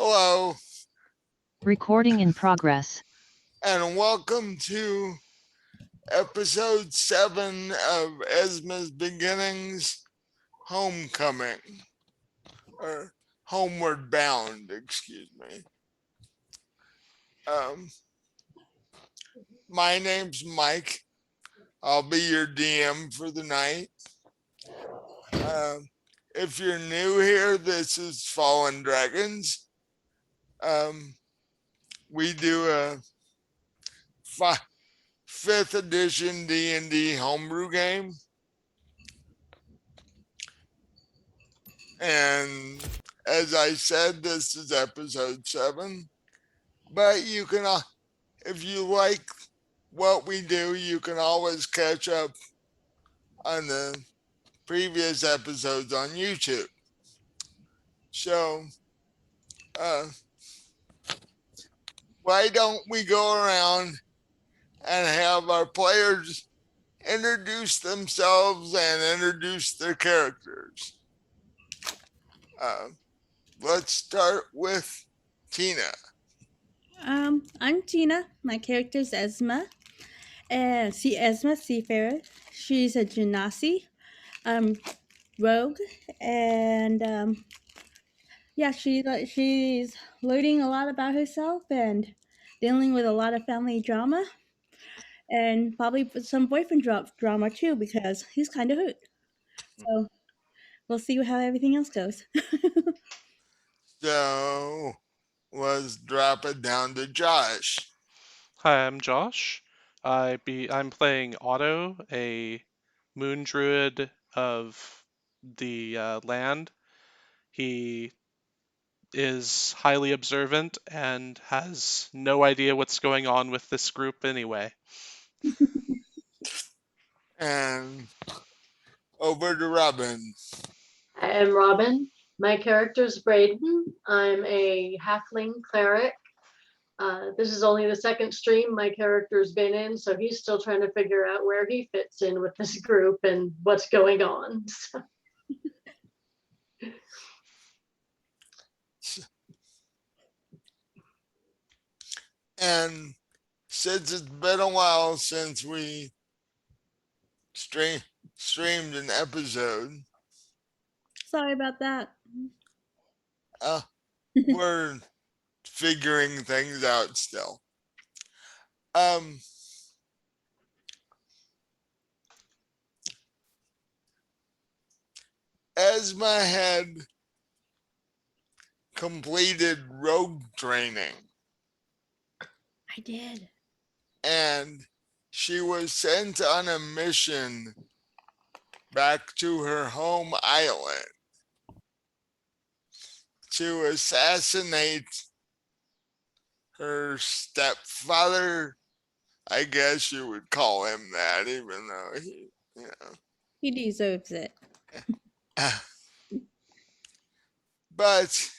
Hello, Recording in progress. and welcome to episode 7 of Esma's Beginnings Homecoming, or Homeward Bound, excuse me. Um, my name's Mike. I'll be your DM for the night. If you're new here, this is Fallen Dragons. Um, we do a 5th edition D&D homebrew game. And as I said, this is episode 7. But you can, if you like what we do, you can always catch up on the previous episodes on YouTube. So, uh, why don't we go around and have our players introduce themselves and introduce their characters? Uh, let's start with Tina. I'm Tina. My character is Esma. And Esma Seafarer. She's a genasi, rogue, and yeah, she's learning a lot about herself and dealing with a lot of family drama and probably some boyfriend drama too because he's kind of hurt. So we'll see how everything else goes. So, let's drop it down to Josh. Hi, I'm Josh. I'm playing Otto, a moon druid of the land. He is highly observant and has no idea what's going on with this group anyway. And over to Robin. I am Robin. My character is Braden. I'm a halfling cleric. This is only the second stream my character's been in, so he's still trying to figure out where he fits in with this group and what's going on. And since it's been a while since we streamed an episode, Sorry about that. we're figuring things out still. Esma had completed rogue training, I did. and she was sent on a mission back to her home island to assassinate her stepfather. I guess you would call him that, even though He deserves it. But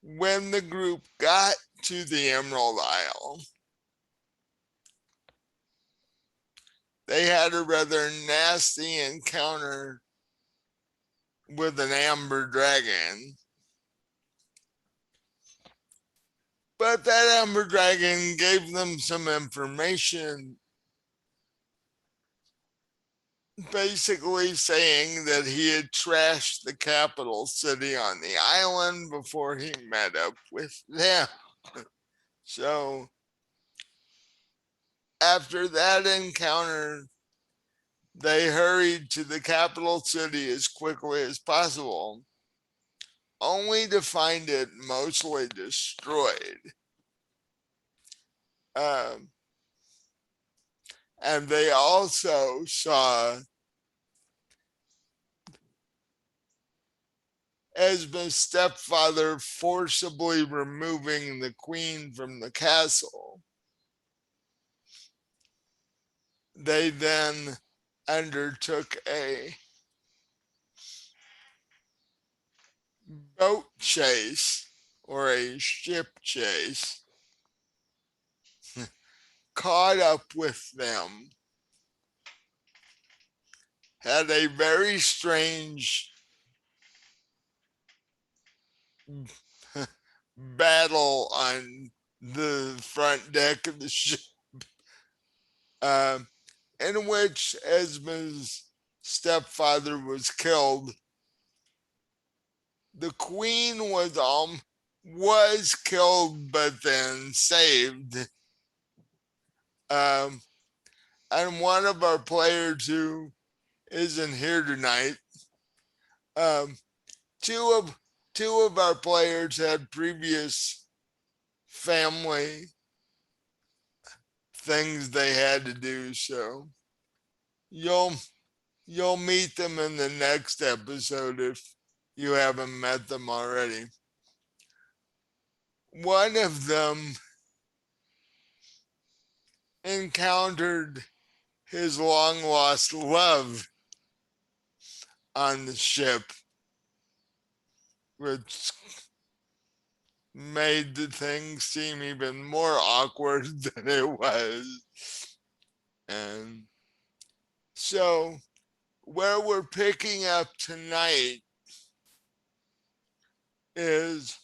when the group got to the Emerald Isle, they had a rather nasty encounter with an amber dragon. But that amber dragon gave them some information, basically saying that he had trashed the capital city on the island before he met up with them. So after that encounter, they hurried to the capital city as quickly as possible, only to find it mostly destroyed. And they also saw Esma's stepfather forcibly removing the queen from the castle. They then undertook a boat chase or a ship chase, caught up with them, had a very strange battle on the front deck of the ship, um, in which Esma's stepfather was killed. The queen was killed but then saved. Um, and one of our players who isn't here tonight, um, two of two of our players had previous family things they had to do, so you'll you'll meet them in the next episode if you haven't met them already. One of them encountered his long lost love on the ship, which made the thing seem even more awkward than it was. And so, where we're picking up tonight is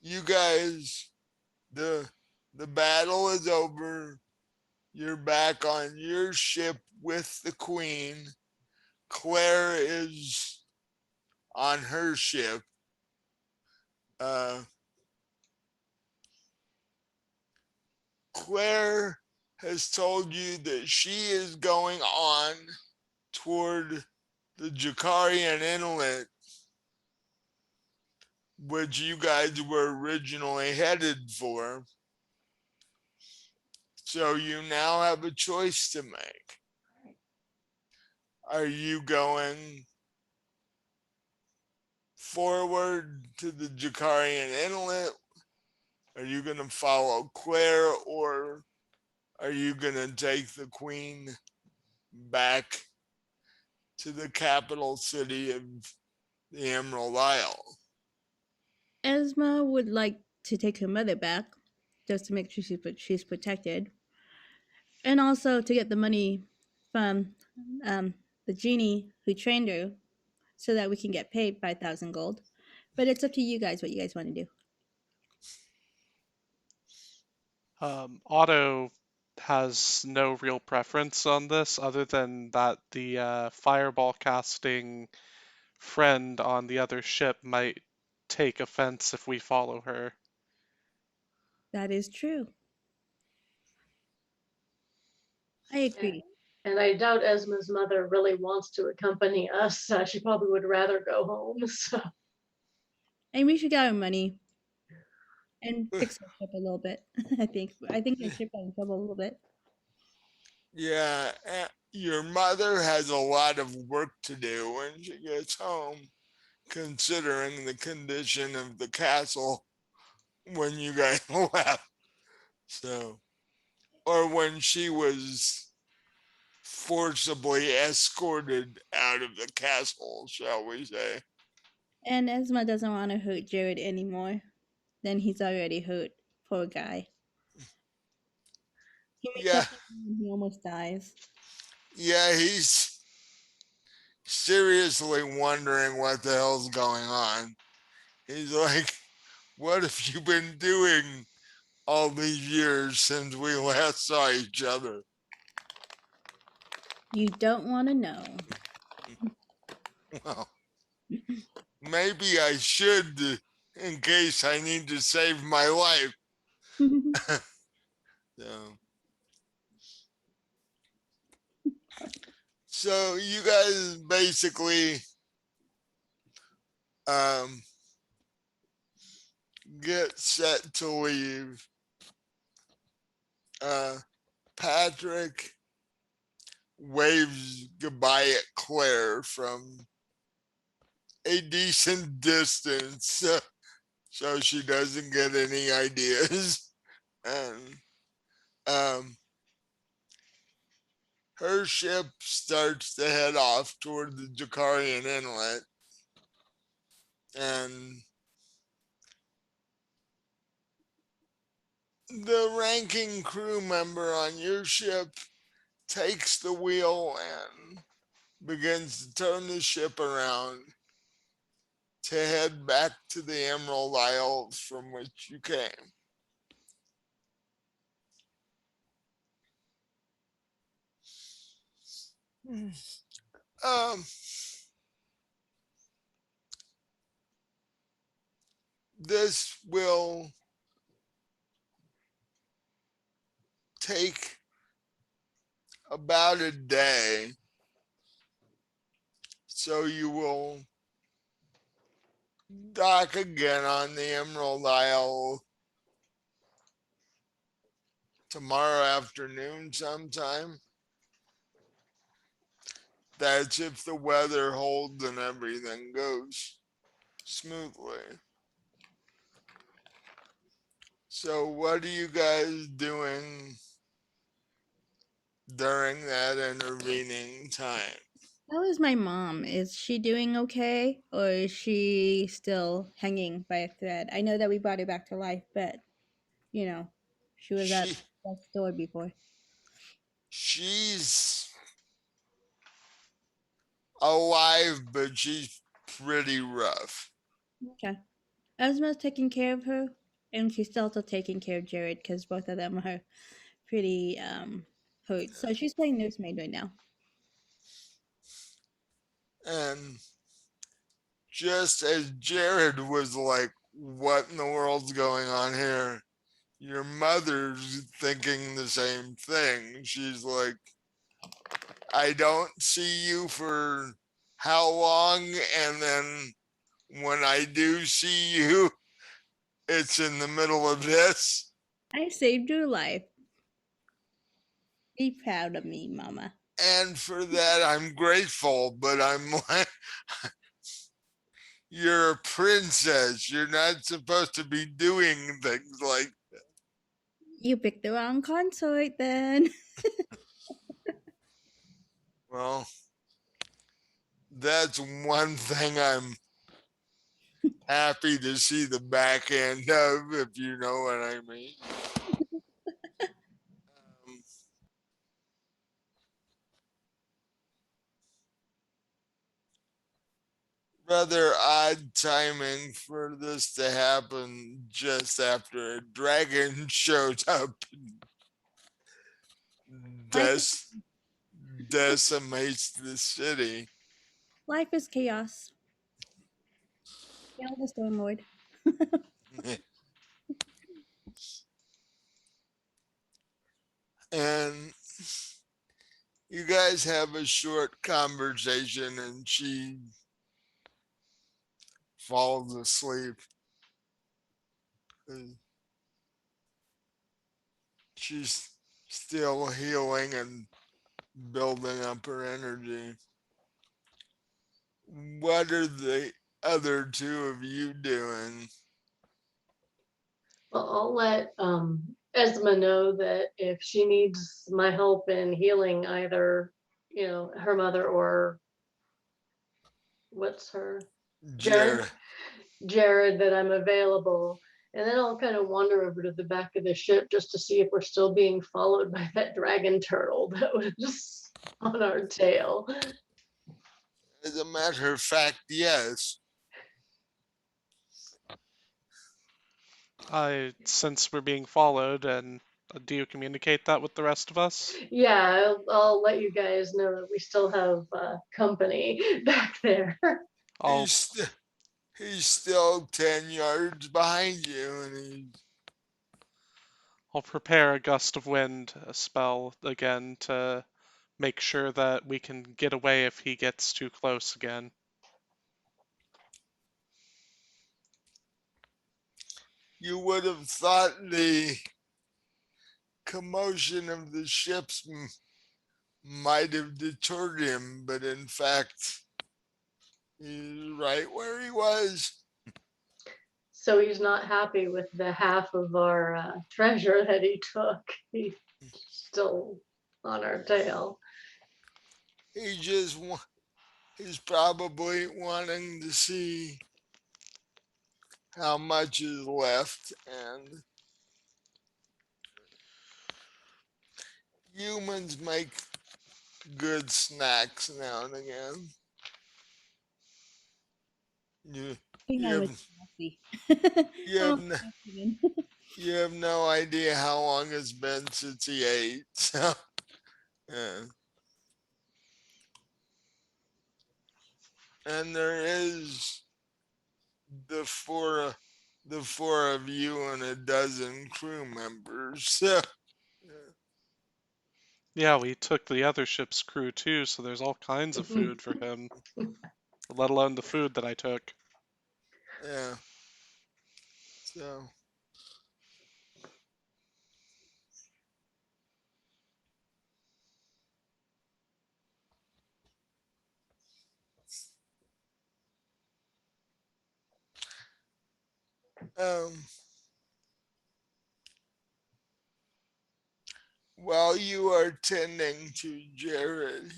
you guys, the the battle is over. You're back on your ship with the queen. Claire is on her ship. Uh, Claire has told you that she is going on toward the Jakarian Inlet, which you guys were originally headed for. So you now have a choice to make. Are you going forward to the Jakarian Inlet? Are you going to follow Claire, or are you going to take the queen back to the capital city of the Emerald Isle? Esma would like to take her mother back, just to make sure she's protected, and also to get the money from the genie who trained her, so that we can get paid 5,000 gold. But it's up to you guys what you guys want to do. Otto has no real preference on this other than that the fireball casting friend on the other ship might take offense if we follow her. That is true. I And, agree. and I doubt Esma's mother really wants to accompany us. She probably would rather go home. So And we should get our money and fix our ship a little bit. I think our ship got in trouble a little bit. Yeah, your mother has a lot of work to do when she gets home, considering the condition of the castle when you guys left. So, or when she was forcibly escorted out of the castle, shall we say. And Esma doesn't want to hurt Jared anymore than he's already hurt. Poor guy. He makes Yeah, up for it when he almost dies. yeah, he's seriously wondering what the hell's going on. He's like, what have you been doing all these years since we last saw each other? You don't want to know. Well, maybe I should in case I need to save my life. So, so you guys basically um, get set to leave. Uh, Patrick waves goodbye at Claire from a decent distance, so she doesn't get any ideas. And her ship starts to head off toward the Jakarian Inlet, and the ranking crew member on your ship takes the wheel and begins to turn the ship around to head back to the Emerald Isles from which you came. Um, this will take about a day, so you will dock again on the Emerald Isle tomorrow afternoon sometime. That's if the weather holds and everything goes smoothly. So what are you guys doing during that intervening time? How is my mom? Is she doing okay? Or is she still hanging by a thread? I know that we brought her back to life, but, you know, she was at She death's door before. she's alive, but she's pretty rough. Okay. Esma's taking care of her, and she's also taking care of Jared because both of them are pretty hurt. So she's playing nursemaid right now. And just as Jared was like, what in the world's going on here? Your mother's thinking the same thing. She's like, I don't see you for how long? And then when I do see you, it's in the middle of this. I saved your life. Be proud of me, Mama. And for that, I'm grateful, but I'm like, you're a princess. You're not supposed to be doing things like, You picked the wrong consort then. well, that's one thing I'm happy to see the back end of, if you know what I mean. Um, Rather odd timing for this to happen just after a dragon shows up and Life is, decimates the city. life is chaos. Hail the Storm Lord. And you guys have a short conversation and she falls asleep. She's still healing and building up her energy. What are the other two of you doing? Well, I'll let Esma know that if she needs my help in healing either, her mother or what's her Jared, Jared. Jared, that I'm available. And then I'll kind of wander over to the back of the ship just to see if we're still being followed by that dragon turtle that was on our tail. As a matter of fact, yes. Since we're being followed, and do you communicate that with the rest of us? Yeah, I'll let you guys know that we still have company back there. I'll He's still 10 yards behind you and he's I'll prepare a gust of wind spell again to make sure that we can get away if he gets too close again. you would have thought the commotion of the ships might have deterred him, but in fact, he's right where he was. So he's not happy with the half of our treasure that he took. He's still on our tail. He just he's probably wanting to see how much is left, and humans make good snacks now and again. You Hang you on with have Nancy. you Oh, have no, accident. you have no idea how long it's been since he ate. So yeah. And there is the four of you and a dozen crew members. So Yeah, we took the other ship's crew too, so there's all kinds of food for him, let alone the food that I took. yeah. So um while you are tending to Jared,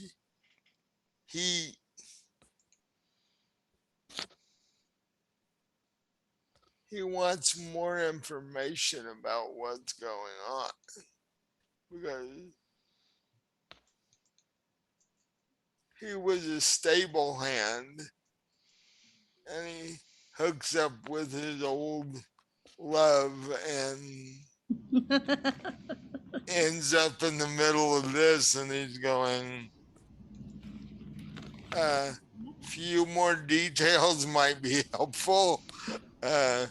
he he wants more information about what's going on because he was a stable hand and he hooks up with his old love and ends up in the middle of this and he's going few more details might be helpful. uh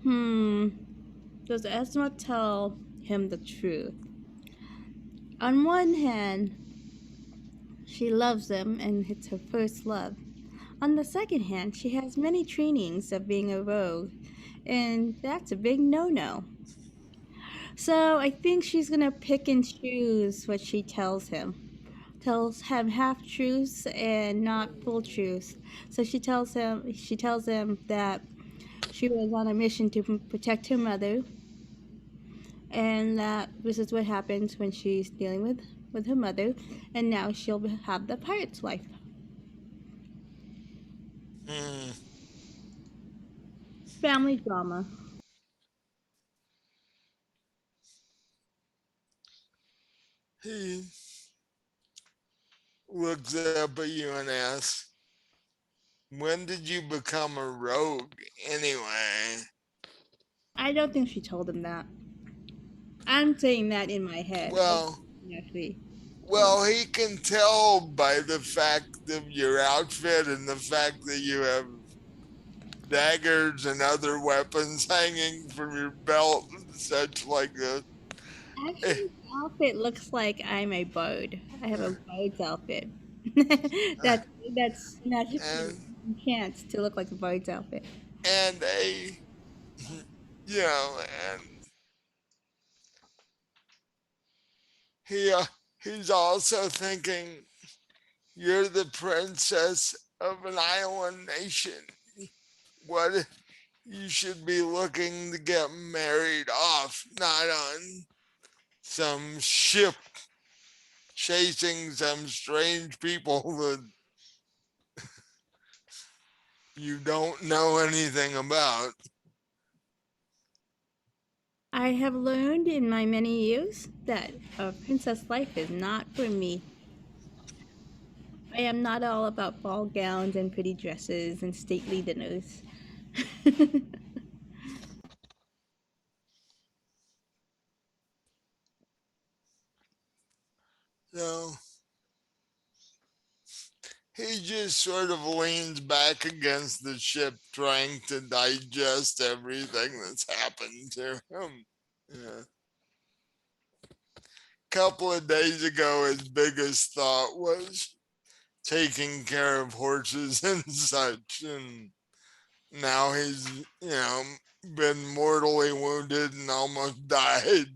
Hmm. Does Esma tell him the truth? On one hand, she loves him and it's her first love. On the second hand, she has many trainings of being a rogue, and that's a big no no. So I think she's gonna pick and choose what she tells him. Tells him half truths and not full truths. So she tells him that she was on a mission to protect her mother, and that this is what happens when she's dealing with her mother, and now she'll have the pirate's wife. hmm, Family drama. he looks up at you and asks, when did you become a rogue anyway? I don't think she told him that. I'm saying that in my head. I Well, actually told. well, he can tell by the fact of your outfit and the fact that you have daggers and other weapons hanging from your belt and such like this. Eh, Actually, the outfit looks like I'm a bird. I have a bird's outfit. uh, that's magically and enhanced to look like a bird's outfit. and a you know, and he he's also thinking you're the princess of an island nation. What you should be looking to get married off, not on some ship chasing some strange people that you don't know anything about. I have learned in my many years that a princess life is not for me. I am not all about ball gowns and pretty dresses and stately dinners. So he just sort of leans back against the ship, trying to digest everything that's happened to him. Yeah. Couple of days ago, his biggest thought was taking care of horses and such, and now he's been mortally wounded and almost died.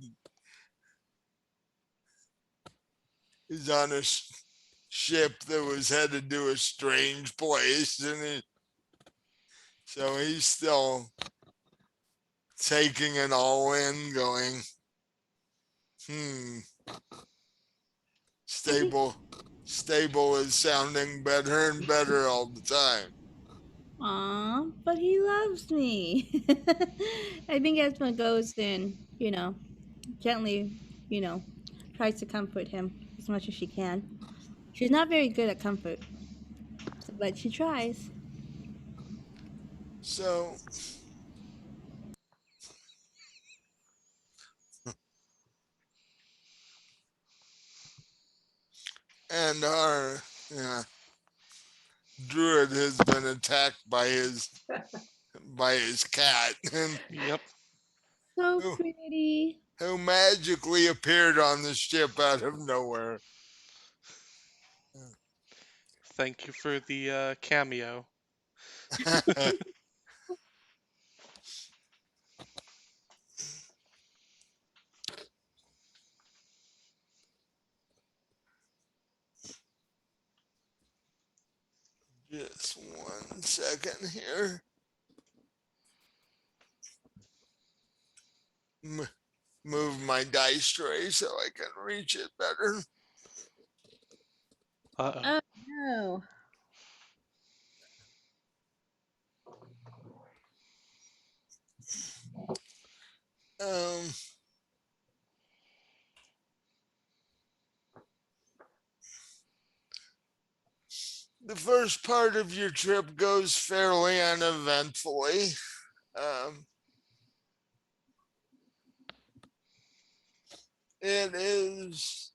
He's on a ship that was headed to a strange place, and so he's still taking it all in, going, hmm, I think, stable, stable is sounding better and better all the time. aw, but he loves me. I think Esma goes in, gently. you know, tries to comfort him as much as she can. She's not very good at comfort, but she tries. So, and our druid has been attacked by his cat, and Yep. So who, pretty. who magically appeared on the ship out of nowhere. Thank you for the cameo. Just 1 second here. Move my dice tray so I can reach it better. Uh-oh. Oh no. Um, the first part of your trip goes fairly uneventfully. Um, it is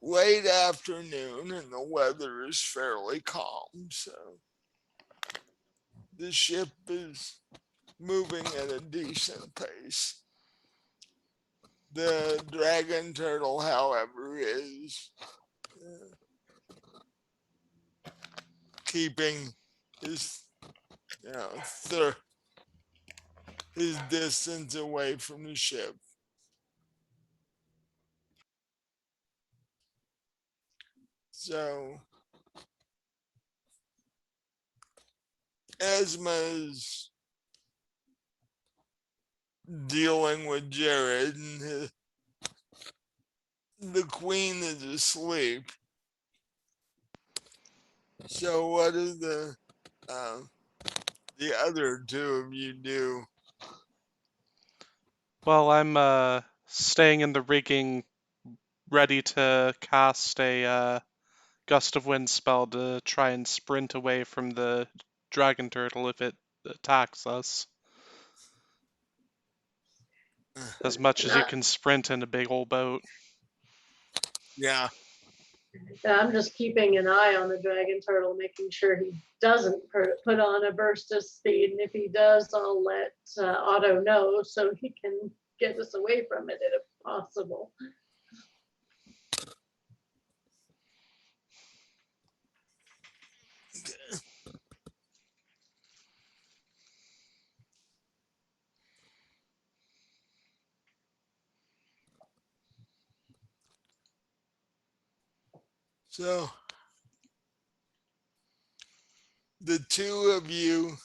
late afternoon and the weather is fairly calm, so the ship is moving at a decent pace. The dragon turtle, however, is keeping his, you know, his distance away from the ship. So Esma's dealing with Jared, and the queen is asleep. So what do uh, the other two of you do? Well, I'm staying in the rigging, ready to cast a gust of wind spell to try and sprint away from the dragon turtle if it attacks us. As much as you Not, can sprint in a big old boat. Yeah, I'm just keeping an eye on the dragon turtle, making sure he doesn't put on a burst of speed. And if he does, I'll let Otto know so he can get us away from it if possible. so the two of you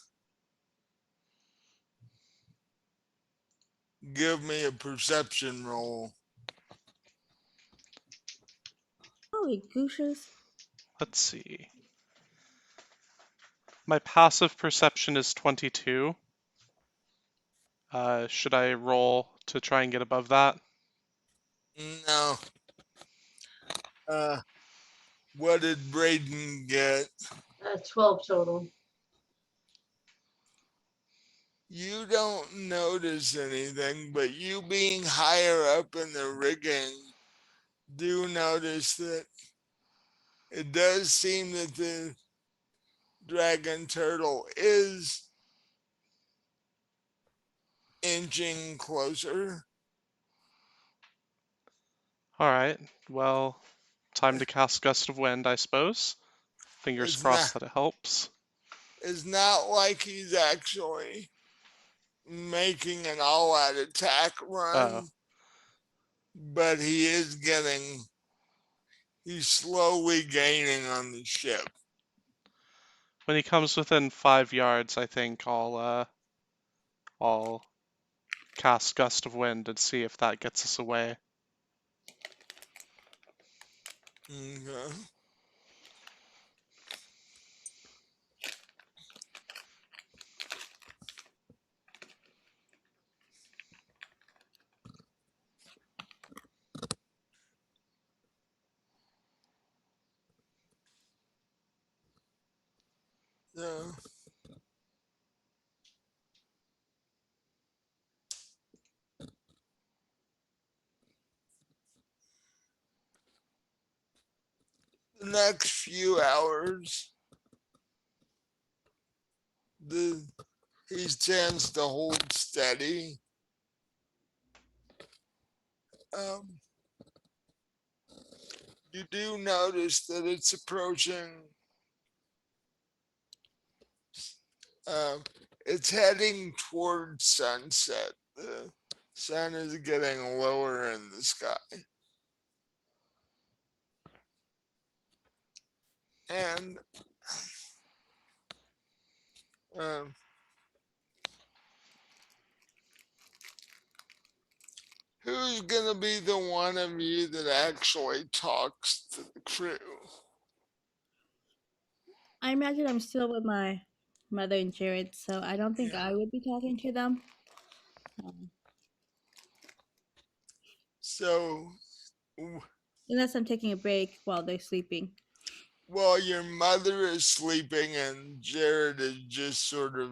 give me a perception roll. Holy gooshes. Let's see. My passive perception is 22. Should I roll to try and get above that? No. What did Braden get? 12 total. You don't notice anything, but you being higher up in the rigging do notice that it does seem that the dragon turtle is inching closer. Alright, well, time to cast Gust of Wind, I suppose. Fingers It's not crossed that it helps. it's not like he's actually making an all-out attack Oh, run, but he's slowly gaining on the ship. when he comes within 5 yards, I think I'll cast Gust of Wind and see if that gets us away. Okay. the next few hours, he tends to hold steady. Um, you do notice that it's approaching. Um, it's heading towards sunset. The sun is getting lower in the sky. And um, who's going to be the one of you that actually talks to the crew? I imagine I'm still with my mother and Jared, so I don't think Yeah. I would be talking to them. Um, So, Unless I'm taking a break while they're sleeping. while your mother is sleeping and Jared is just sort of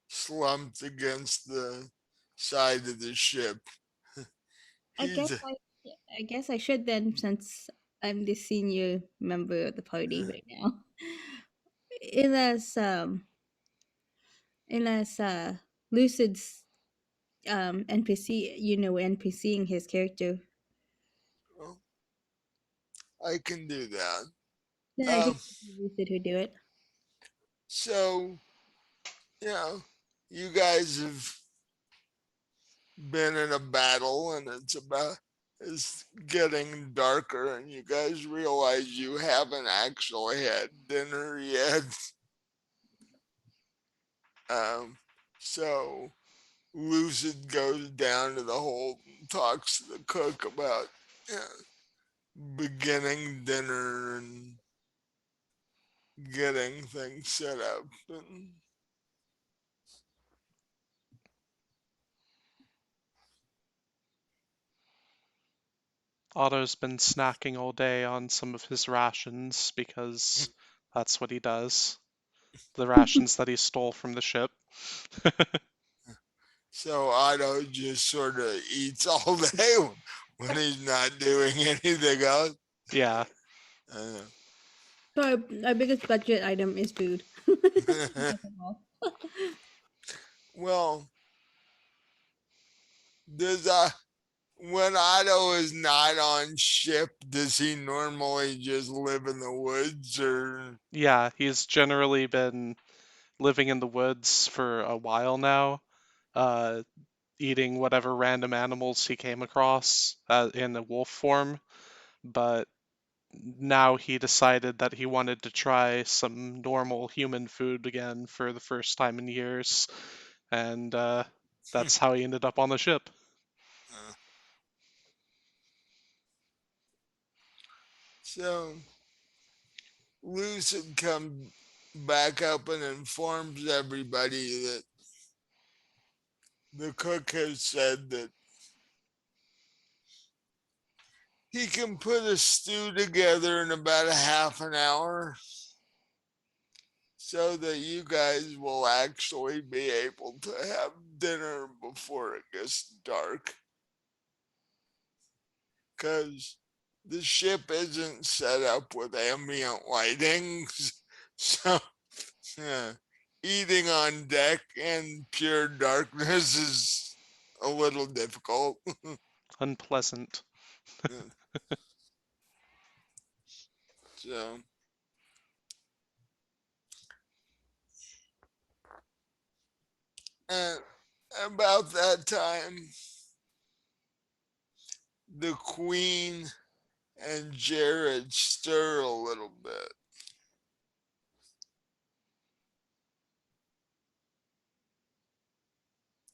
slumped against the side of the ship, I guess he's I, I guess I should then, since I'm the senior member of the party right now. Unless unless Lucid's NPC, NPCing his character, well, I can do that. then I guess Um, it's Lucid who do it. so, you know, you guys have been in a battle and it's getting darker and you guys realize you haven't actually had dinner yet. Um, so Lucid goes down to the hold and talks to the cook about beginning dinner and getting things set up. And Otto's been snacking all day on some of his rations because that's what he does. The rations that he stole from the ship. so Otto just sort of eats all day when he's not doing anything else. Yeah. Uh, So our biggest budget item is food. well, does when Otto is not on ship, does he normally just live in the woods or? Yeah, he's generally been living in the woods for a while now, uh, eating whatever random animals he came across in a wolf form. But now he decided that he wanted to try some normal human food again for the first time in years, and that's how he ended up on the ship. Uh, so Lucid comes back up and informs everybody that the cook has said that he can put a stew together in about a half an hour so that you guys will actually be able to have dinner before it gets dark. Because the ship isn't set up with ambient lighting. So, yeah, eating on deck in pure darkness is a little difficult. Unpleasant. So, and about that time, the Queen and Jared stir a little bit.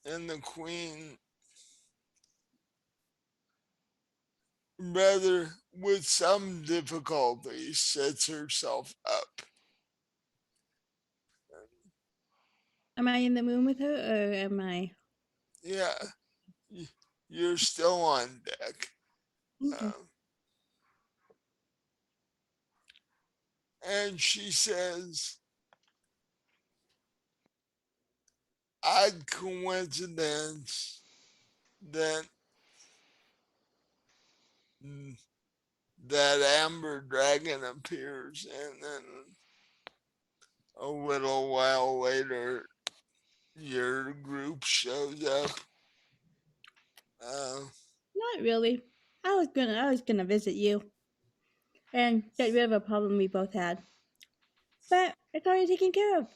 And the Queen, rather with some difficulty, sets herself up. Am I in the moon with her, or am I? Yeah, you're still on deck. Okay. Um, and she says, odd coincidence that that amber dragon appears, and then a little while later, your group shows up. Uh, Not really. I was gonna visit you and get rid of a problem we both had. But it's already taken care of.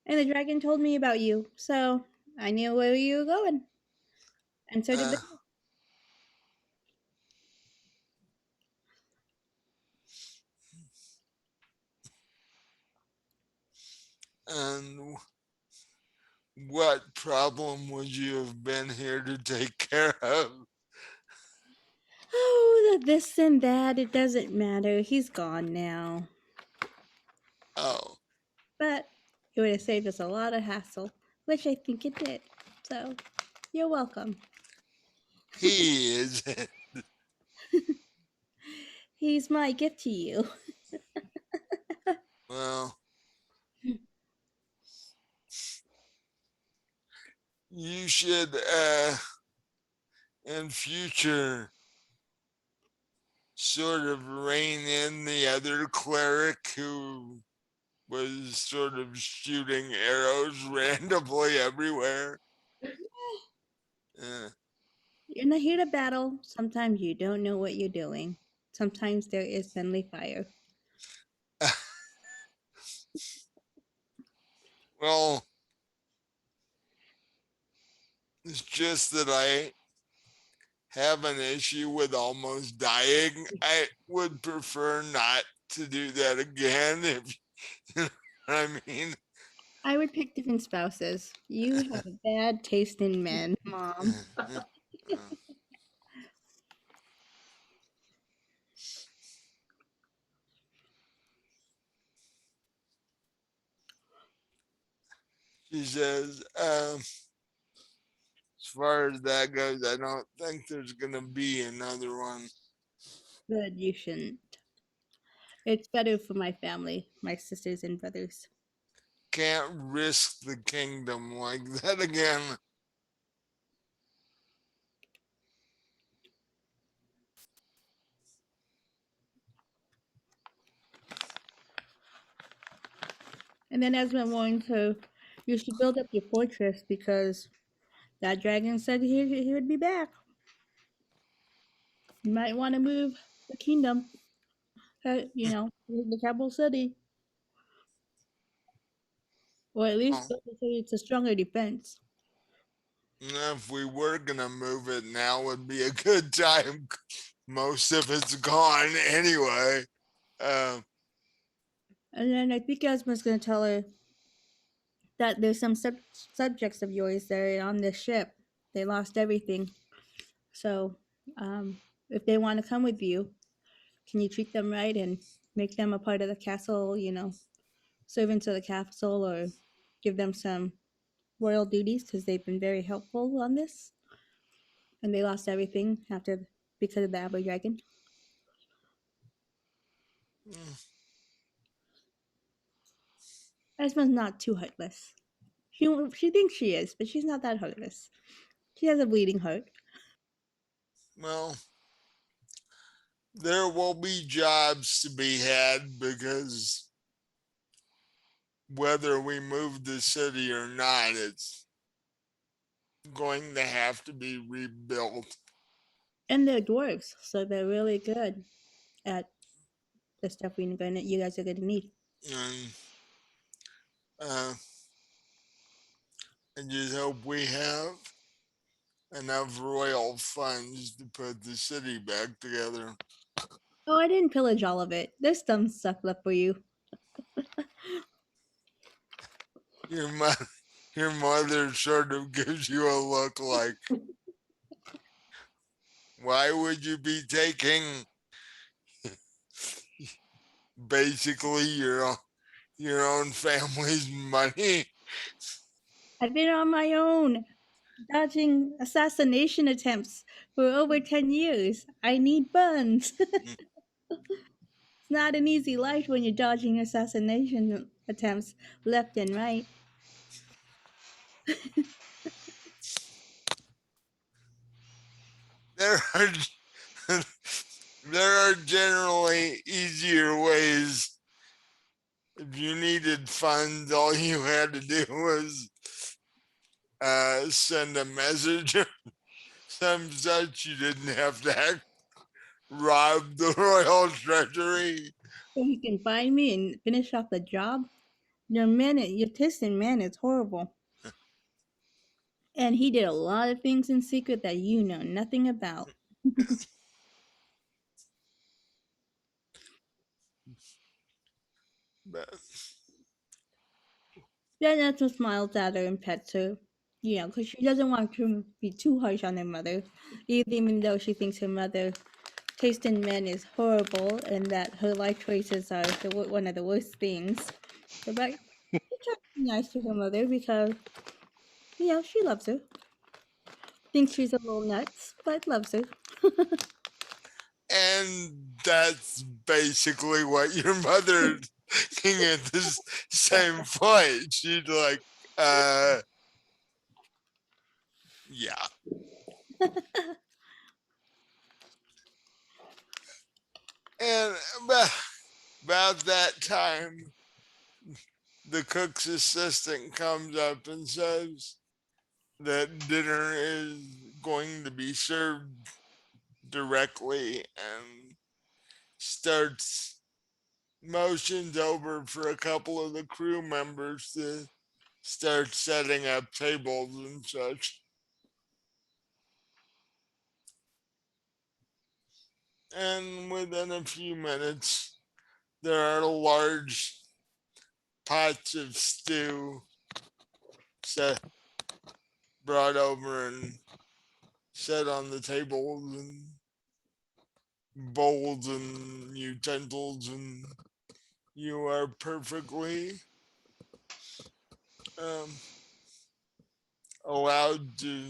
And the dragon told me about you, so I knew where you were going. And so did uh, the and what problem would you have been here to take care of? oh, the this and that, it doesn't matter. He's gone now. Oh, But it would have saved us a lot of hassle, which I think it did. So you're welcome. he is. He's my gift to you. Well, you should, in future, sort of rein in the other cleric who was sort of shooting arrows randomly everywhere. Uh, You're not here to battle. Sometimes you don't know what you're doing. Sometimes there is friendly fire. well, it's just that I have an issue with almost dying. I would prefer not to do that again, if you know what I mean. I would pick different spouses. You have a bad taste in men, Mom. She says, as far as that goes, I don't think there's going to be another one. Good, you shouldn't. It's better for my family, my sisters and brothers. Can't risk the kingdom like that again. And then Esmond warned her, you should build up your fortress because that dragon said he would be back. You might want to move the kingdom, the capital city, or at least Well, build it so it's a stronger defense. if we were going to move it, now would be a good time. Most of it's gone anyway. Uh, And then I think Esma's going to tell her that there's some subjects of yours that are on this ship. They lost everything. So, if they want to come with you, can you treat them right and make them a part of the castle, servants of the castle, or give them some royal duties because they've been very helpful on this? And they lost everything because of the Amber Dragon. mm, Esma's not too heartless. She thinks she is, but she's not that heartless. She has a bleeding heart. well, there will be jobs to be had because whether we move the city or not, it's going to have to be rebuilt. And they're dwarves, so they're really good at the stuff you guys are gonna need. And uh, I just hope we have enough royal funds to put the city back together. Oh, I didn't pillage all of it. There's some stuff left for you. Your mother, your mother sort of gives you a look like, why would you be taking basically your own family's money? I've been on my own, dodging assassination attempts for over 10 years. I need funds. It's not an easy life when you're dodging assassination attempts left and right. There are there are generally easier ways. If you needed funds, all you had to do was send a message or some such. You didn't have to rob the royal treasury. So he can find me and finish off the job. Your taste in man is horrible. And he did a lot of things in secret that you know nothing about. But Then Esma smiles at her and pets her. You know, because she doesn't want to be too harsh on her mother, even though she thinks her mother taste in men is horrible and that her life choices are one of the worst things. But she tries to be nice to her mother because, you know, she loves her. Thinks she's a little nuts, but loves her. and that's basically what your mother thinking at this same point. She'd like, yeah. And about that time, the cook's assistant comes up and says that dinner is going to be served directly and starts motions over for a couple of the crew members to start setting up tables and such. And within a few minutes, there are large pots of stew set, brought over and set on the tables and bowls and utensils, and you are perfectly um, allowed to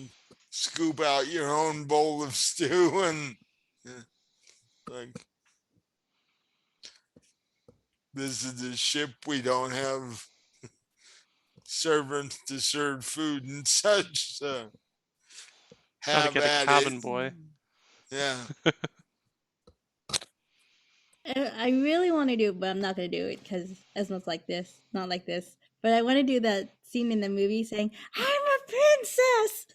scoop out your own bowl of stew and like, this is a ship, we don't have servants to serve food and such, so Gotta have get a at it. cabin boy. Yeah. I really want to do it, but I'm not going to do it because Esma's like this, not like this. But I want to do that scene in the movie saying, I'm a princess!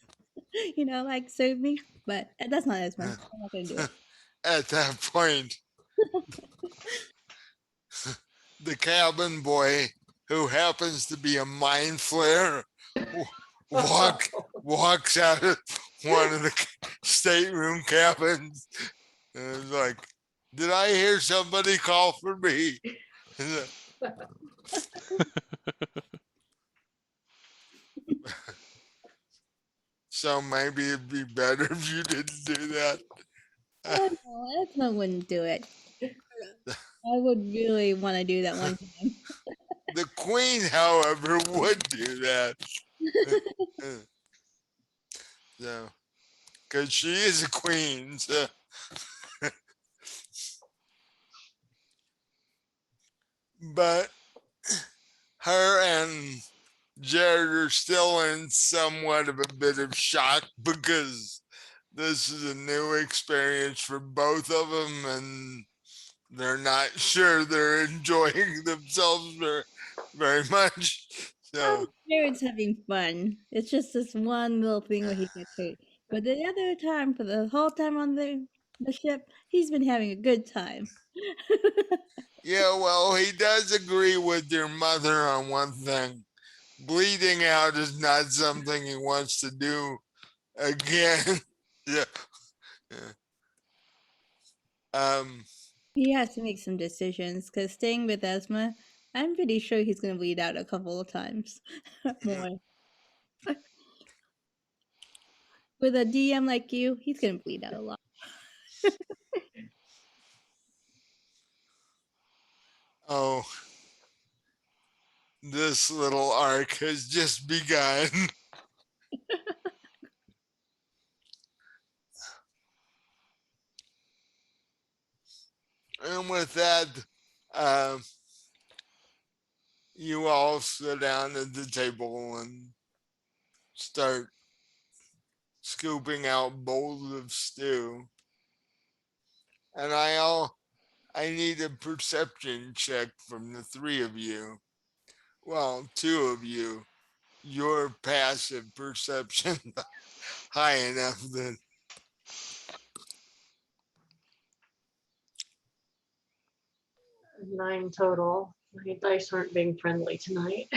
You know, like, serve me. But that's not Esma. I'm not going to do it. At that point, the cabin boy, who happens to be a mind flare, walk walks out of one of the stateroom cabins and is like, "Did I hear somebody call for me?" So maybe it'd be better if you didn't do that. Oh, no, Esma wouldn't do it. I would really want to do that one time. The queen, however, would do that. So, because she is a queen. So. But her and Jared are still in somewhat of a bit of shock because this is a new experience for both of them, and they're not sure they're enjoying themselves very much. So, Jared's having fun. It's just this one little thing where he gets hurt. But the other time, for the whole time on the ship, he's been having a good time. yeah, well, he does agree with your mother on one thing. Bleeding out is not something he wants to do again. Yeah. Yeah. Um, He has to make some decisions because staying with Esma, I'm pretty sure he's going to bleed out a couple of times more. With a DM like you, he's going to bleed out a lot. oh, this little arc has just begun. And with that, uh, you all sit down at the table and start scooping out bowls of stew. And I need a perception check from the three of you. Well, two of you. Your passive perception high enough that 9 total. My dice aren't being friendly tonight.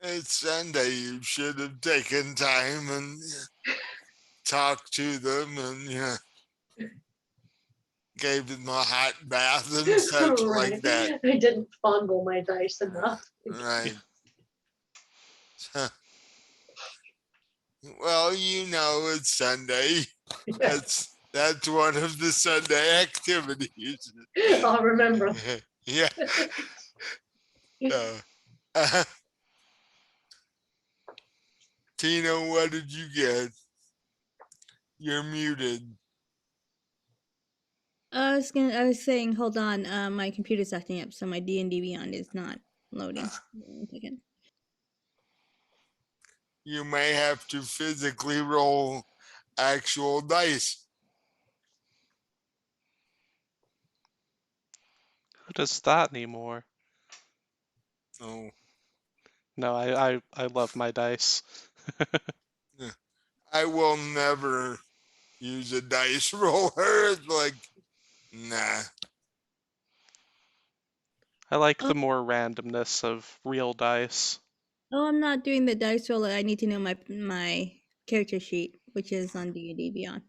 it's Sunday. You should have taken time and talked to them and gave them a hot bath and such Right. like that. I didn't fondle my dice enough. Right. Well, it's Sunday. Yes. That's one of the Sunday activities. I'll remember. Yeah. Uh, Tina, what did you get? You're muted. I was saying, hold on, my computer's acting up, so my D&D Beyond is not loading. One second. You may have to physically roll actual dice. Who does that anymore? Oh, No, I love my dice. I will never use a dice roller. It's like, nah. I like Oh. the more randomness of real dice. Oh, I'm not doing the dice roller. I need to know my character sheet, which is on D&D Beyond.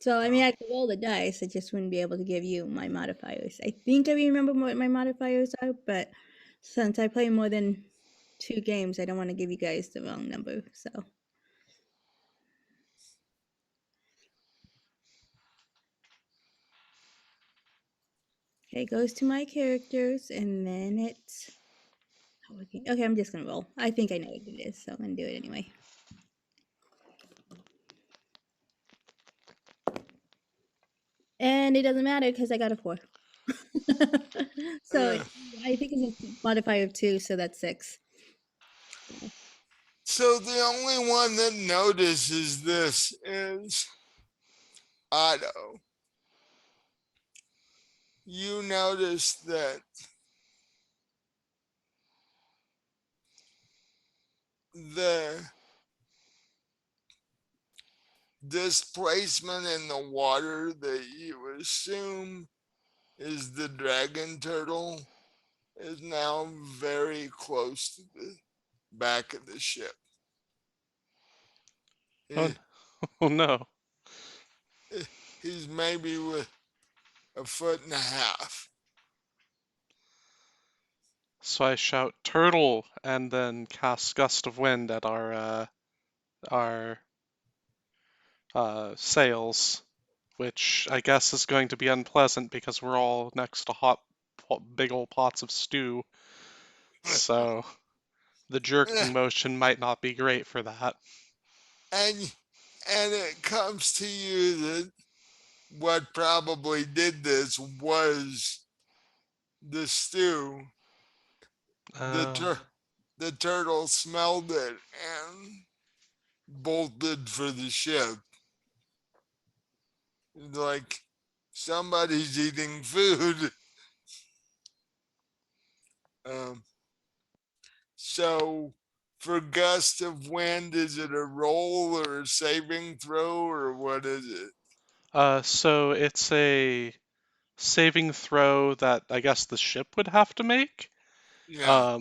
So, I mean, I could roll the dice, I just wouldn't be able to give you my modifiers. I think I remember what my modifiers are, but since I play more than 2 games, I don't want to give you guys the wrong number, so. Okay, it goes to my characters, and then it's... Okay, I'm just gonna roll. I think I know what it is, so I'm gonna do it anyway. And it doesn't matter because I got a 4. So I think it's a modifier of 2, so that's 6. So the only one that notices this is Otto. You notice that the displacement in the water that you assume is the dragon turtle is now very close to the back of the ship. Oh, oh no. He's maybe with a foot and a half. So I shout turtle and then cast gust of wind at our sails, which I guess is going to be unpleasant because we're all next to big old pots of stew. So the jerking motion might not be great for that. And it comes to you that what probably did this was the stew. The turtle smelled it and bolted for the ship. Like somebody's eating food. So for gust of wind, is it a roll or a saving throw or what is it? So it's a saving throw that I guess the ship would have to make. Yeah.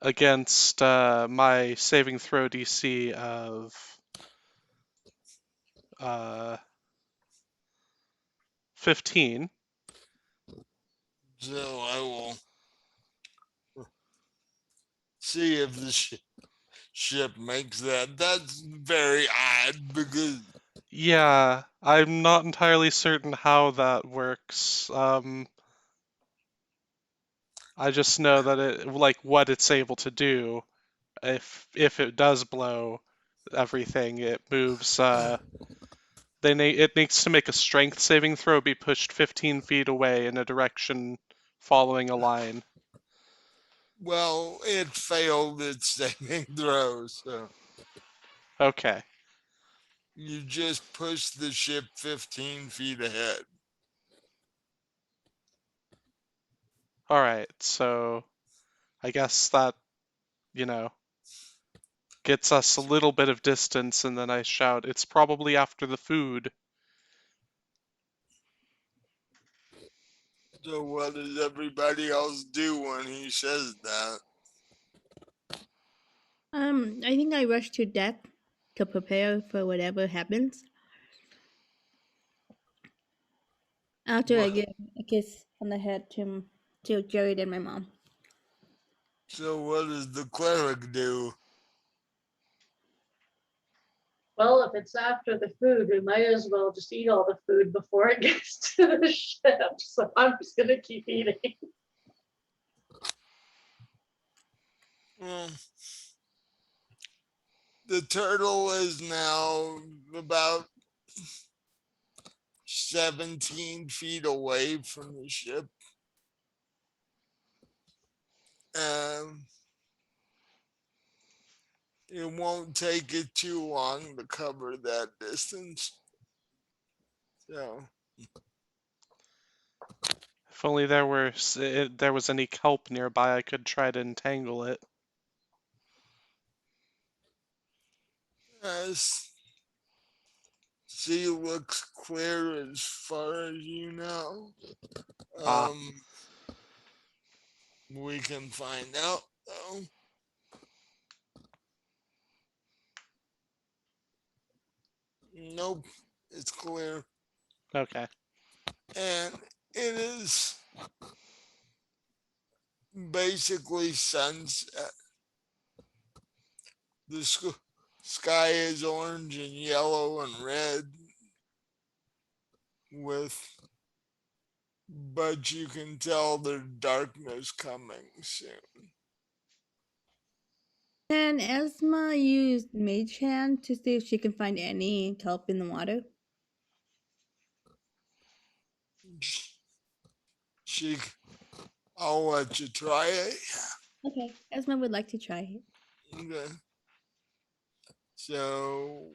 Against my saving throw DC of 15. So I will see if the ship makes that. That's very odd because Yeah, I'm not entirely certain how that works. I just know that it, like, what it's able to do. If it does blow everything, it moves. It needs to make a strength saving throw, be pushed 15 feet away in a direction following a line. well, it failed its saving throw. So Okay. You just push the ship 15 feet ahead. All right. So I guess that, you know, gets us a little bit of distance, and then I shout, "It's probably after the food." So what does everybody else do when he says that? I think I rush to deck to prepare for whatever happens. After I What? give a kiss on the head to Jared and my mom. So what does the cleric do? Well, if it's after the food, we might as well just eat all the food before it gets to the ship. So I'm just gonna keep eating. Well, the turtle is now about 17 feet away from the ship. Um, it won't take it too long to cover that distance. So, If only there was any kelp nearby, I could try to entangle it. as sea looks clear as far as you know. Ah, Um, we can find out though. Nope, it's clear. okay. And it is basically sunset. The sky is orange and yellow and red with, but you can tell there's darkness coming soon. And Esma used Mage Hand to see if she can find any kelp in the water. She, I'll let you try it. Okay, Esma would like to try it. Okay. So,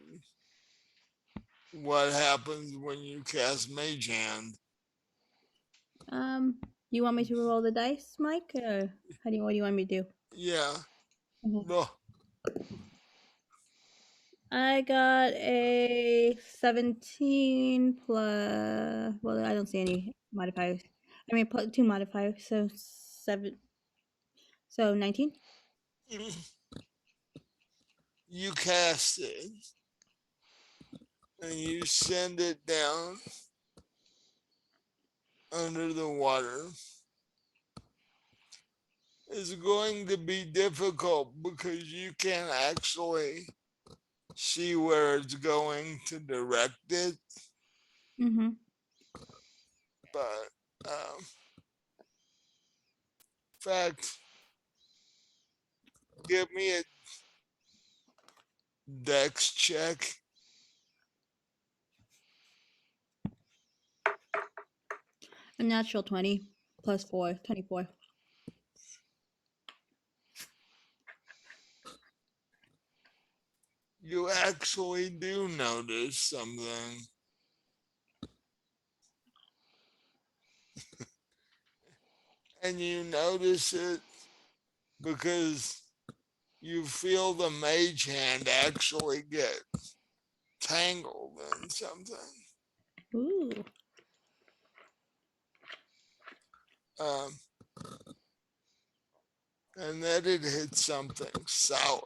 what happens when you cast Mage Hand? You want me to roll the dice, Mike, or what do you want me to do? Yeah. Okay. Well, I got a 17 plus. Well, I don't see any modifiers. I mean, plus 2 modifiers, so 7. So 19. you cast it and you send it down under the water. It's going to be difficult because you can't actually see where it's going to direct it. Mm-hmm. But in fact, give me a dex check. A natural 20 plus 4, 24. You actually do notice something. And you notice it because you feel the mage hand actually get tangled in something. Ooh. Um, and then it hits something solid.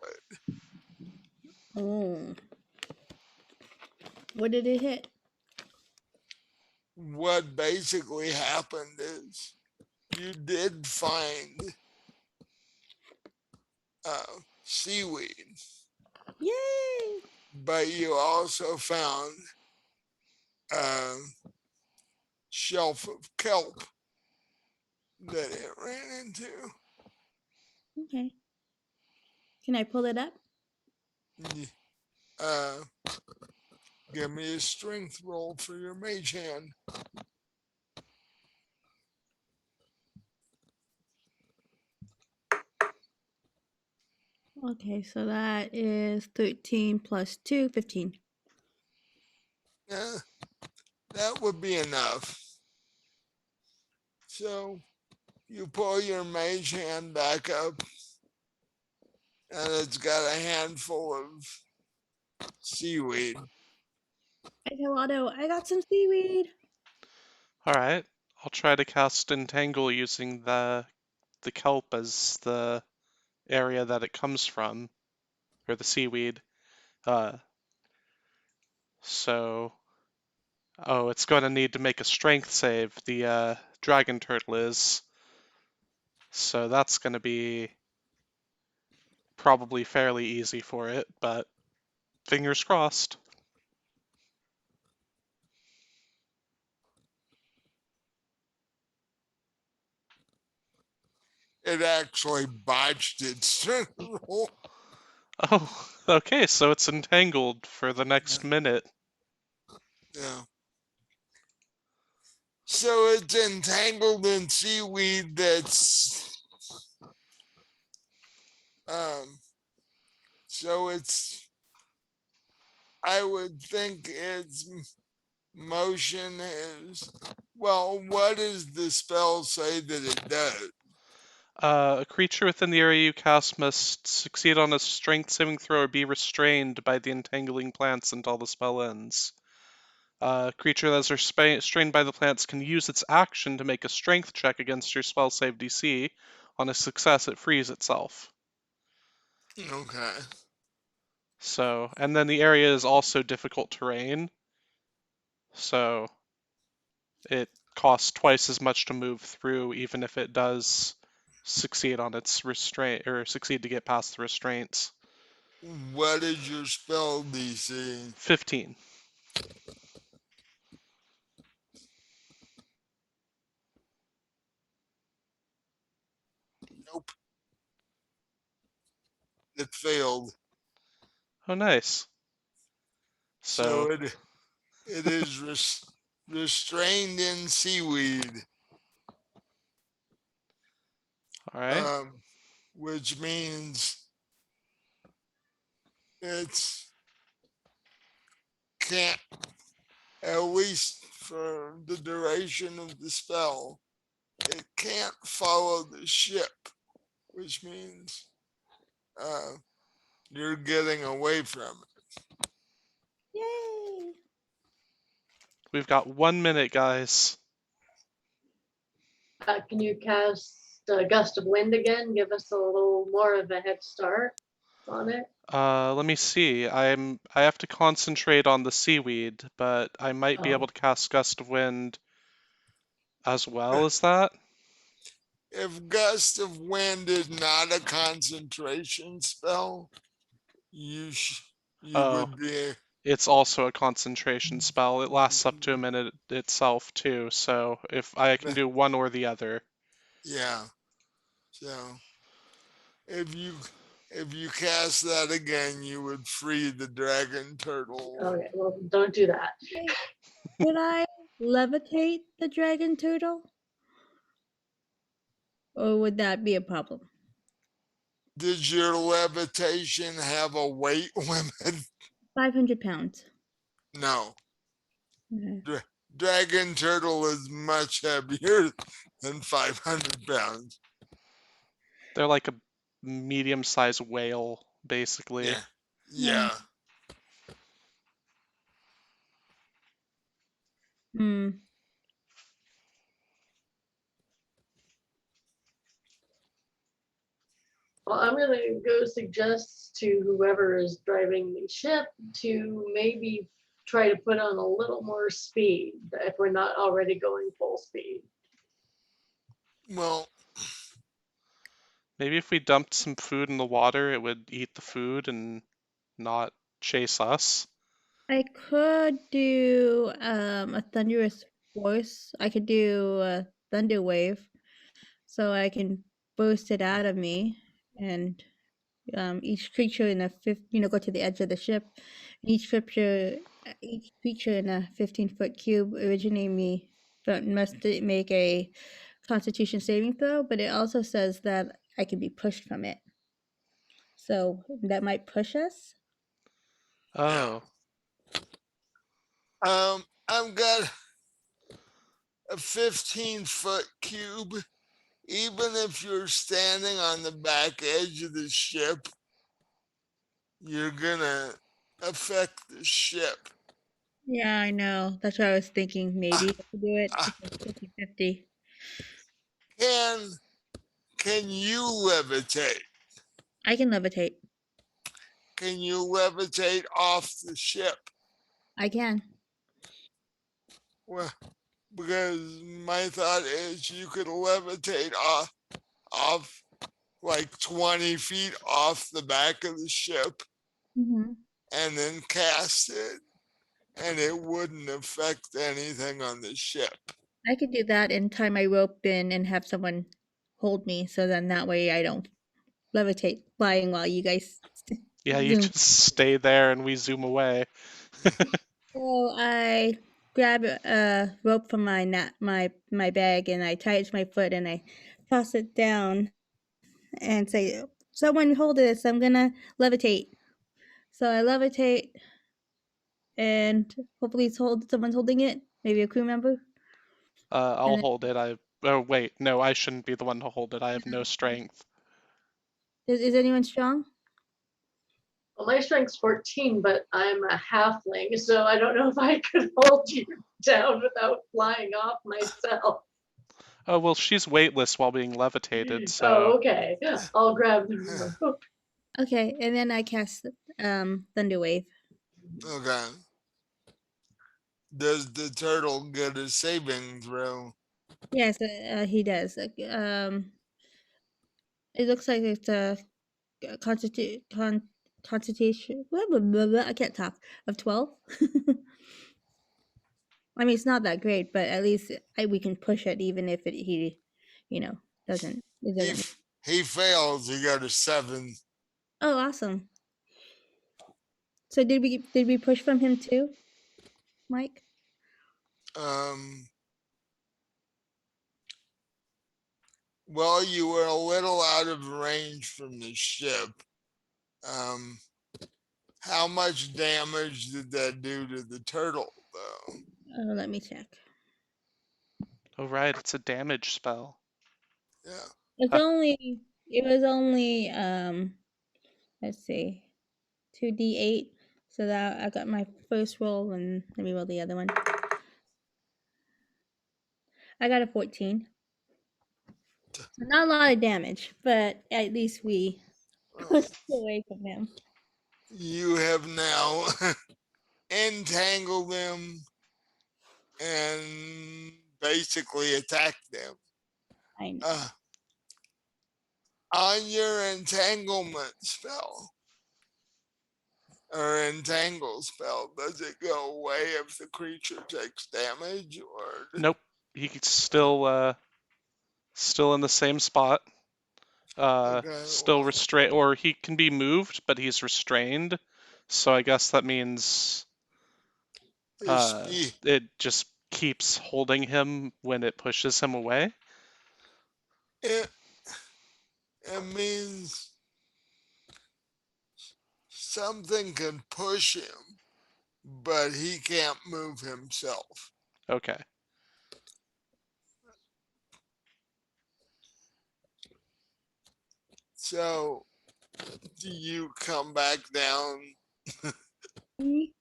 Oh. What did it hit? What basically happened is you did find seaweed, Yay! but you also found a shelf of kelp that it ran into. Okay. Can I pull it up? Uh, give me a strength roll for your mage hand. Okay, so that is 13 plus 2, 15. Yeah, that would be enough. So you pull your mage hand back up, and it's got a handful of seaweed. I tell Otto, I got some seaweed. Alright, I'll try to cast Entangle using the kelp as the area that it comes from, or the seaweed. Uh, so, oh, it's going to need to make a strength save, the dragon turtle is. So that's going to be probably fairly easy for it, but fingers crossed. It actually botched its roll. Oh, okay, so it's entangled for the next minute. Yeah. So it's entangled in seaweed that's so it's I would think its motion is well, what does the spell say that it does? A creature within the area you cast must succeed on a strength saving throw or be restrained by the entangling plants until the spell ends. A creature that is restrained by the plants can use its action to make a strength check against your spell save DC. On a success, it frees itself. Okay. So, and then the area is also difficult terrain, so it costs twice as much to move through, even if it does succeed on its restraint or succeed to get past the restraints. What is your spell DC? 15. Nope. It failed. Oh, nice. So So, it is restrained in seaweed, all right. which means it's can't, at least for the duration of the spell, it can't follow the ship, which means uh, you're getting away from it. Yay! We've got 1 minute, guys. Can you cast a gust of wind again? Give us a little more of a head start on it. Let me see. I have to concentrate on the seaweed, but I might be able Oh, to cast Gust of Wind as well as that. If Gust of Wind is not a concentration spell, you you Oh, would be it's also a concentration spell. It lasts up to a minute itself too, so if I can do one or the other. yeah. So if you cast that again, you would free the dragon turtle. okay. Well, don't do that. Could I levitate the dragon turtle? Or would that be a problem? Does your levitation have a weight limit? 500 pounds. No. Okay. Dragon turtle is much heavier than 500 pounds. They're like a medium-sized whale, basically. Yeah. Yeah. Hmm. Well, I'm going to go suggest to whoever is driving the ship to maybe try to put on a little more speed if we're not already going full speed. Well, Maybe if we dumped some food in the water, it would eat the food and not chase us. I could do a thunderous force. I could do a thunder wave, so I can burst it out of me, and each creature in a go to the edge of the ship. Each creature in a 15-foot cube originating me must make a Constitution saving throw. But it also says that I can be pushed from it. so that might push us. Oh, I've got a 15-foot cube. Even if you're standing on the back edge of the ship, you're gonna affect the ship. Yeah, I know. That's what I was thinking. Maybe I could do it. Uh, It's like 50-50. can can you levitate? I can levitate. Can you levitate off the ship? I can. Well, because my thought is you could levitate off like 20 feet off the back of the ship Mm-hmm. and then cast it, and it wouldn't affect anything on the ship. I could do that and tie my rope in and have someone hold me, so then that way I don't levitate flying while you guys yeah, you zoom. just stay there and we zoom away. So I grab a rope from my bag and I tie it to my foot and I toss it down and say, "Someone hold this. I'm gonna levitate." So I levitate and hopefully someone's holding it. Maybe a crew member. I'll And then hold it. Oh wait, no, I shouldn't be the one to hold it. I have no strength. is anyone strong? Well, my strength's 14, but I'm a halfling, so I don't know if I could hold you down without flying off myself. Oh well, she's weightless while being levitated, Oh, so okay. I'll grab the rope. Okay, and then I cast Thunder Wave. Okay. Does the turtle get a saving throw? Yes, he does. It looks like it's a constitution. Blah, blah, blah, blah, I can't talk. Of 12. I mean, it's not that great, but at least we can push it, even if he, doesn't. It He doesn't. he fails. He got a 7. Oh, awesome! So did we push from him too, Mike? Um. Well, you were a little out of range from the ship. Um. How much damage did that do to the turtle, though? Let me check. oh right, it's a damage spell. Yeah. It's only. It was only. Let's see, 2d8. So that I got my first roll, and let me roll the other one. I got a 14. So not a lot of damage, but at least we Well, pushed away from him. you have now entangled them and basically attacked them. I know. On your entanglement spell or entangle spell, does it go away if the creature takes damage, or Nope, he's still in the same spot. okay? Still restrained, or he can be moved, but he's restrained. So I guess that means Speed, it just keeps holding him when it pushes him away. it, it means something can push him, but he can't move himself. Okay. So, do you come back down?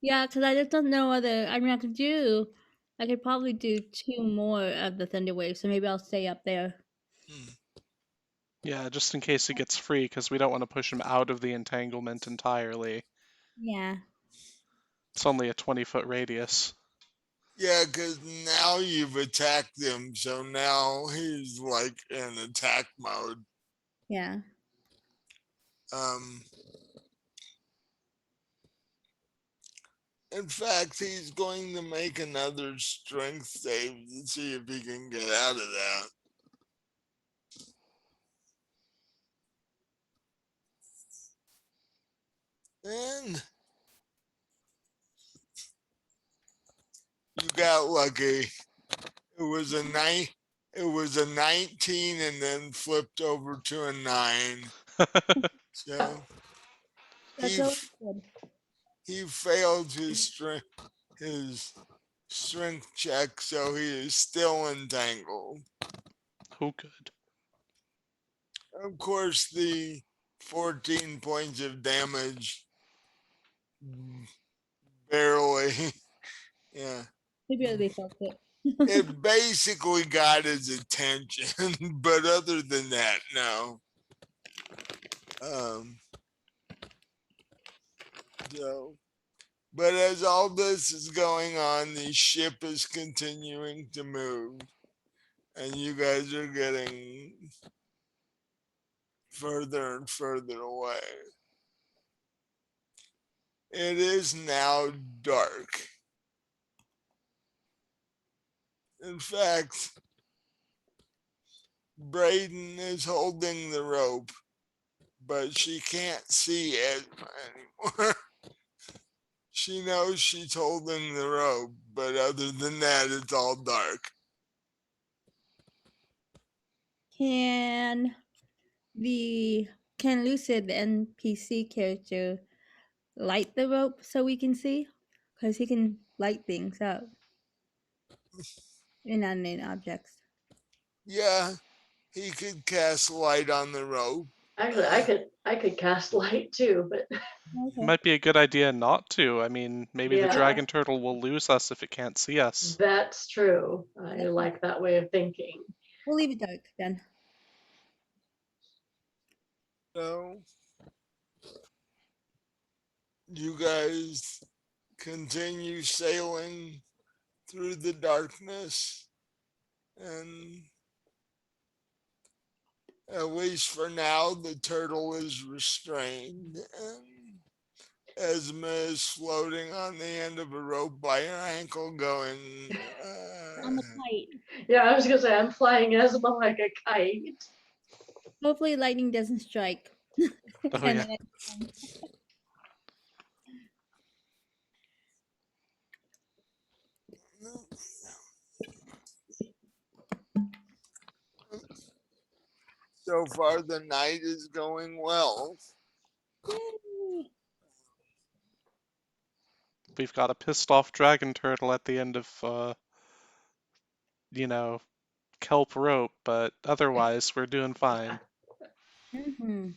Yeah, because I just don't know whether. I mean, I could probably do 2 more of the Thunder Wave, so maybe I'll stay up there. Yeah, just in case he gets free, because we don't want to push him out of the entanglement entirely. Yeah. It's only a 20-foot radius. Yeah, because now you've attacked him, so now he's like in attack mode. Yeah. Um, in fact, he's going to make another strength save to see if he can get out of that. And you got lucky. It was a 19 and then flipped over to a 9. So That's he always good. he failed his strength check, so he is still entangled. Oh, good. Of course, the 14 points of damage barely, yeah. He barely felt it. It basically got his attention, but other than that, no. Um, so, but as all this is going on, the ship is continuing to move, and you guys are getting further and further away. It is now dark. In fact, Braden is holding the rope, but she can't see Esma anymore. She knows she's holding the rope, but other than that, it's all dark. Can the can Lucid, the NPC character, light the rope so we can see? Because he can light things up, inanimate objects. Yeah, he could cast light on the rope. Actually, I could cast light too, but It Okay. might be a good idea not to. I mean, maybe the yeah, dragon turtle will lose us if it can't see us. that's true. I like that way of thinking. We'll leave it dark then. So you guys continue sailing through the darkness, and at least for now, the turtle is restrained, and Esma is floating on the end of a rope by her ankle, going, On the kite. Yeah, I was gonna say I'm flying Esma like a kite. Hopefully, lightning doesn't strike. Oh, And yeah. then so far the night is going well. Yay! We've got a pissed off dragon turtle at the end of, you know, kelp rope, but otherwise we're doing fine. Mm-hmm.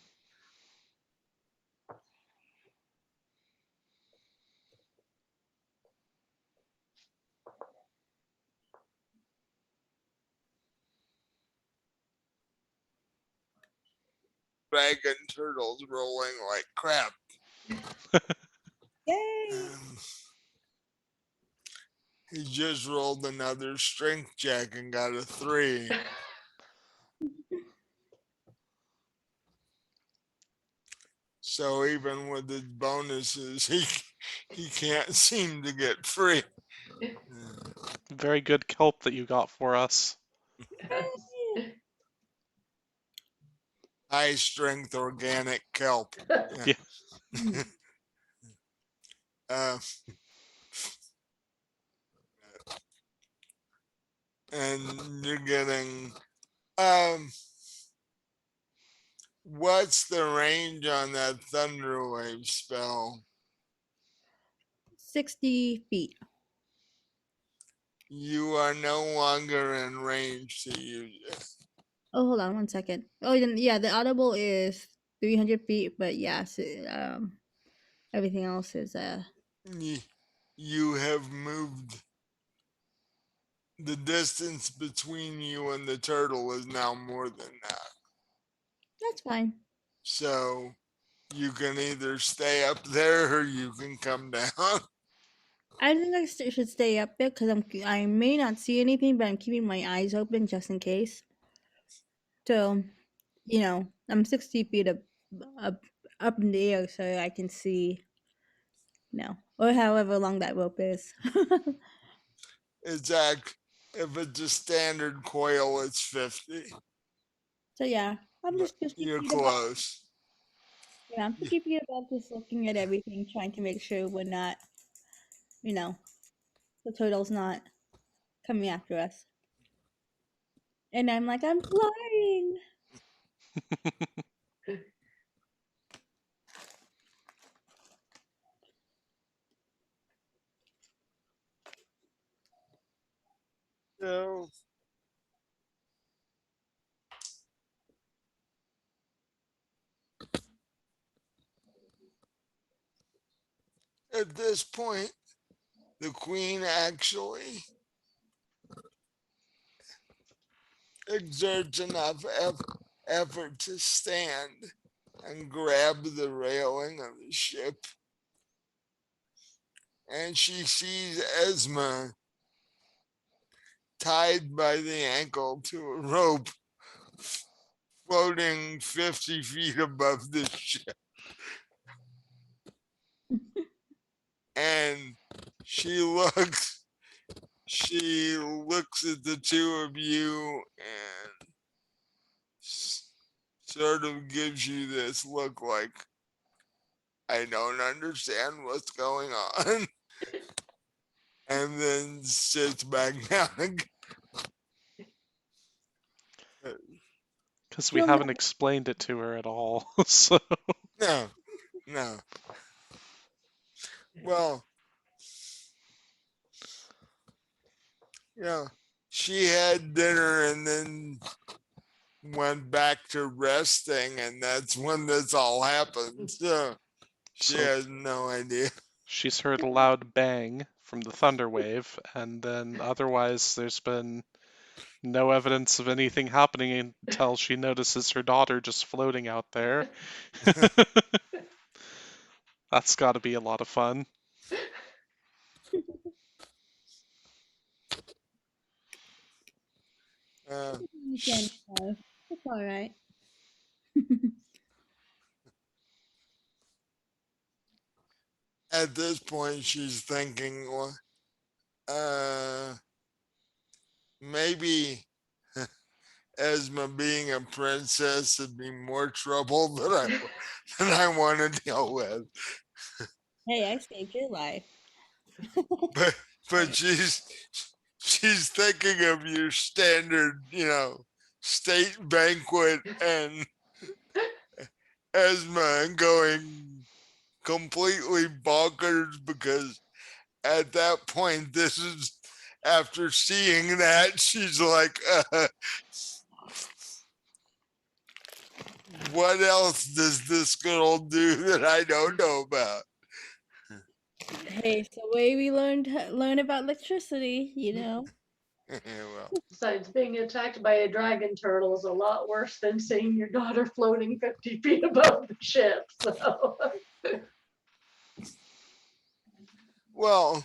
Dragon turtles rolling like crap. Yay! And he just rolled another strength check and got a 3. So even with his bonuses, he can't seem to get free. Very good kelp that you got for us. Yay! High strength organic kelp. Yeah. Yeah. Mm. Uh, and you're getting what's the range on that thunder wave spell? 60 feet. You are no longer in range to use it. Oh, hold on one second. Oh, then yeah, the audible is 300 feet, but yes, everything else is You have moved. The distance between you and the turtle is now more than that. that's fine. So you can either stay up there or you can come down. I think I should stay up there because I may not see anything, but I'm keeping my eyes open just in case. So, I'm 60 feet up, up in the air, so I can see, or however long that rope is. It's like if it's a standard coil, it's 50. So yeah, I'm But just 50 you're feet above. close. Yeah, I'm 50 feet above, just looking at everything, trying to make sure we're not, you know, the turtle's not coming after us. And I'm like, I'm flying. At this point, the queen actually exerts enough effort to stand and grab the railing of the ship, and she sees Esma tied by the ankle to a rope floating 50 feet above the ship. And she looks at the two of you and sort of gives you this look like, I don't understand what's going on. And then sits back down. Because we Well, haven't explained it to her at all. So No, no. Well, she had dinner and then went back to resting, and that's when this all happened. So she so has no idea. she's heard a loud bang from the thunder wave, and then otherwise there's been no evidence of anything happening until she notices her daughter just floating out there. That's got to be a lot of fun. Uh, understand why. It's all right. at this point, she's thinking, well, maybe Esma being a princess would be more trouble than I want to deal with. Hey, I saved your life. But Right. she's thinking of your standard, state banquet and Esma and going completely bonkers because at that point, this is after seeing that, she's like, what else does this girl do that I don't know about? Hey, it's the way we learn about electricity, you know. Well, Besides, being attacked by a dragon turtle is a lot worse than seeing your daughter floating 50 feet above the ship. So, well,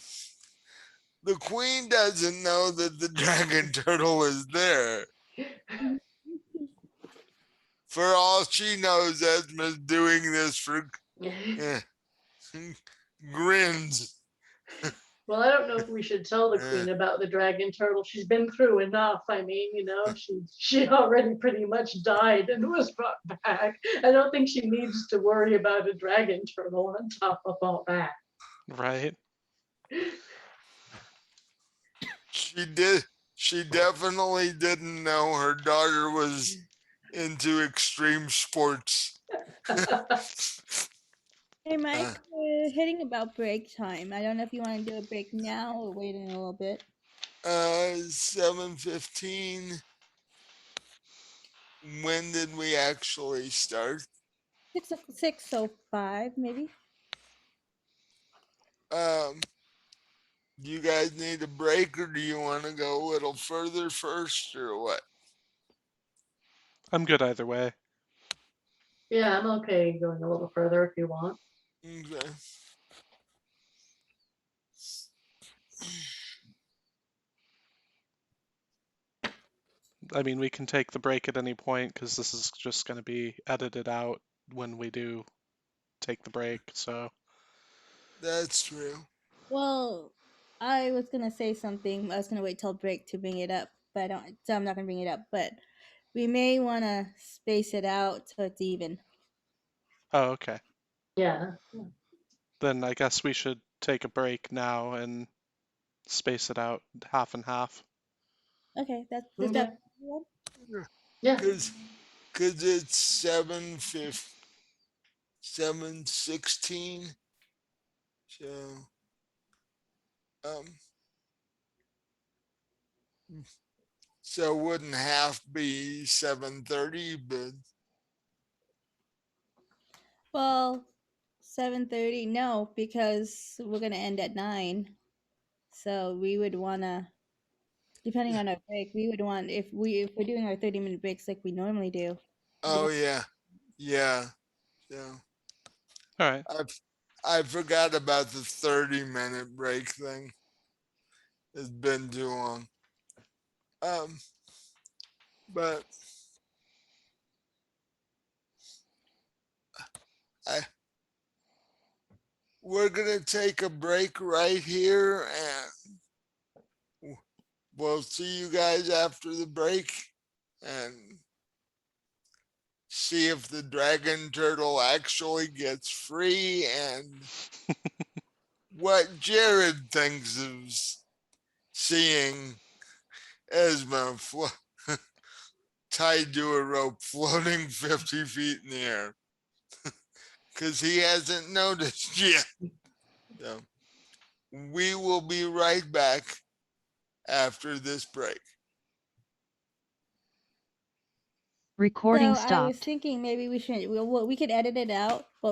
the queen doesn't know that the dragon turtle is there. For all she knows, Esma's doing this for eh, grins. well, I don't know if we should tell the Eh, queen about the dragon turtle. She's been through enough. I mean, she already pretty much died and was brought back. I don't think she needs to worry about a dragon turtle on top of all that. Right? she did. She definitely didn't know her daughter was into extreme sports. Hey, Uh, Mike, we're hitting about break time. I don't know if you want to do a break now or wait in a little bit. 7:15. When did we actually start? 6:05, maybe. Um, do you guys need a break, or do you want to go a little further first, or what? I'm good either way. Yeah, I'm okay going a little further if you want. Okay. I mean, we can take the break at any point because this is just going to be edited out when we do take the break. So, That's true. Well, I was gonna say something. I was gonna wait till break to bring it up, but I don't. So I'm not gonna bring it up. But we may want to space it out so it's even. oh, okay. Yeah. Then I guess we should take a break now and space it out half and half. Okay, that's is Okay. that one? Yeah. Cause it's 7:16. So um, so it wouldn't have to be 7:30, but Well, 7:30? No, because we're gonna end at 9. So we would wanna, depending on our break, we would want, if we're doing our 30-minute breaks like we normally do. Oh yeah, yeah, yeah. All right. I forgot about the 30-minute break thing. It's been too long. But I we're gonna take a break right here, and we'll see you guys after the break, and see if the dragon turtle actually gets free, and what Jared thinks of seeing Esma tied to a rope floating 50 feet in the air, because he hasn't noticed yet. So we will be right back after this break. Recording So I was stopped. thinking maybe we should, we could edit it out, but